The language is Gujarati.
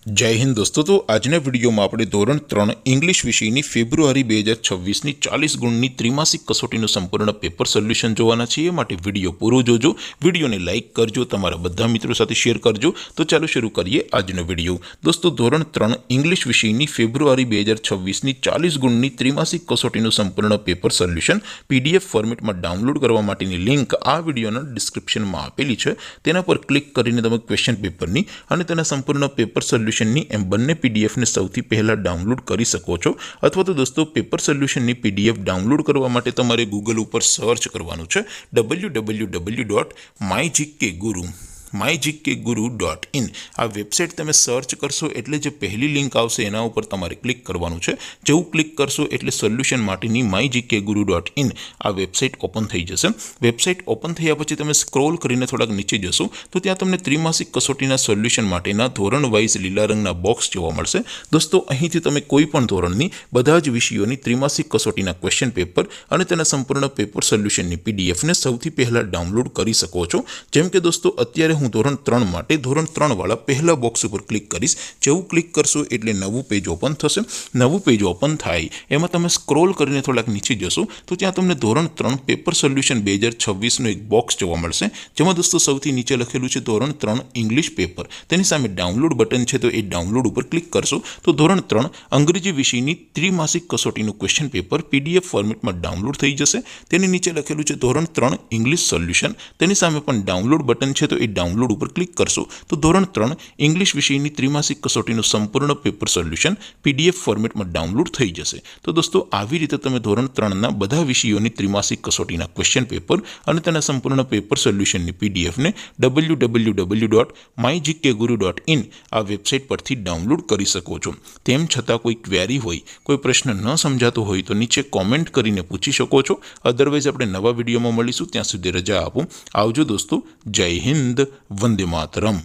जय हिंद दोस्तों। तो આજના વિડીયોમાં આપણે ધોરણ 3 ઇંગ્લિશ વિષયની ફેબ્રુઆરી 2026ની 40 ગુણની ત્રિમાસિક કસોટીનું સંપૂર્ણ પેપર સોલ્યુશન જોવાના છીએ। માટે વિડીયો પૂરો જોજો, વિડીયોને લાઇક કરજો, તમારા બધા મિત્રો સાથે શેર કરજો। તો ચાલો શરૂ કરીએ આજનો વિડીયો। દોસ્તો ધોરણ 3 ઇંગ્લિશ વિષયની ફેબ્રુઆરી 2026ની 40 ગુણની ત્રિમાસિક કસોટીનું સંપૂર્ણ પેપર સોલ્યુશન પીડીએફ ફોર્મેટમાં ડાઉનલોડ કરવા માટેની લિંક આ વિડીયોના ડિસ્ક્રિપ્શનમાં આપેલી છે। તેના પર ક્લિક કરીને તમે ક્વેશ્ચન પેપરની અને તેના સંપૂર્ણ પેપર સોલ્યુશન एम बने पीडीएफ ने सौथी पहला डाउनलॉड करी सको छो। अथवा तो दोस्तों पेपर सोल्यूशन नी पीडीएफ डाउनलॉड करवा माटे तमारे गूगल पर सर्च करवानुं छे www.mygkguru.in आ वेबसाइट तमे सर्च करशो एटले जे पहली लिंक आवशे एना उपर तमारे क्लिक करवानुं छे। जेवुं क्लिक करशो एटले सोल्यूशन माटेनी mygkguru.in आ वेबसाइट ओपन थई जशे। वेबसाइट ओपन थया पछी तमे स्क्रॉल करीने थोड़ाक नीचे जशो तो त्यां तमने त्रिमासिक कसोटीना सोल्यूशन माटेना धोरण वाइज लीला रंगना बॉक्स जोवा मळशे। दोस्तों અહીંથી તમે કોઈ પણ ધોરણની બધા જ વિષયોની ત્રિમાસિક કસોટીના ક્વેશ્ચન પેપર અને તેના સંપૂર્ણ પેપર સોલ્યુશનની પીડીએફ ને સૌથી પહેલા ડાઉનલોડ કરી શકો છો। જેમ કે દોસ્તો અત્યારે હું ધોરણ 3 માટે ધોરણ 3 વાળા પહેલા બોક્સ ઉપર ક્લિક કરીશ। જેવું ક્લિક કરશો એટલે નવું પેજ ઓપન થશે। નવું પેજ ઓપન થાય એમાં તમે સ્ક્રોલ કરીને થોડાક નીચે જશો તો ત્યાં તમને ધોરણ 3 પેપર સોલ્યુશન 2026 નું એક બોક્સ જોવા મળશે। જેમાં દોસ્તો સૌથી નીચે લખેલું છે ધોરણ 3 ઇંગ્લિશ પેપર। તેની સામે ડાઉનલોડ બટન છે તો એ ડાઉનલોડ ઉપર ક્લિક કરશો તો ધોરણ 3 અંગ્રેજી વિષયની ત્રિમાસિક કસોટીનું ક્વેશ્ચન પેપર પીડીએફ ફોર્મેટમાં ડાઉનલોડ થઈ જશે। તેની નીચે લખેલું છે ધોરણ 3 ઇંગ્લિશ સોલ્યુશન। તેની સામે પણ ડાઉનલોડ બટન છે તો એ ડાઉનલોડ ઉપર ક્લિક કરશો તો ધોરણ 3 ઇંગ્લિશ વિષયની ત્રિમાસિક કસોટીનું સંપૂર્ણ પેપર સોલ્યુશન પીડીએફ ફોર્મેટમાં ડાઉનલોડ થઈ જશે। તો દોસ્તો આવી રીતે તમે ધોરણ 3ના બધા વિષયોની ત્રિમાસિક કસોટીના ક્વેશ્ચન પેપર અને તેના સંપૂર્ણ પેપર સોલ્યુશનની પીડીએફ ને www.mygkguru.in આ વેબસાઇટ પરથી ડાઉનલોડ કરી શકો છો। તેમ છતાં કોઈ ક્વેરી હોય, કોઈ પ્રશ્ન ન સમજાતો હોય તો નીચે કોમેન્ટ કરીને પૂછી શકો છો। અધરવાઇઝ આપણે નવા વિડીયોમાં મળીશું, ત્યાં સુધી રજા આપો। આવજો દોસ્તો। જય હિન્દ, વંદે માતરમ।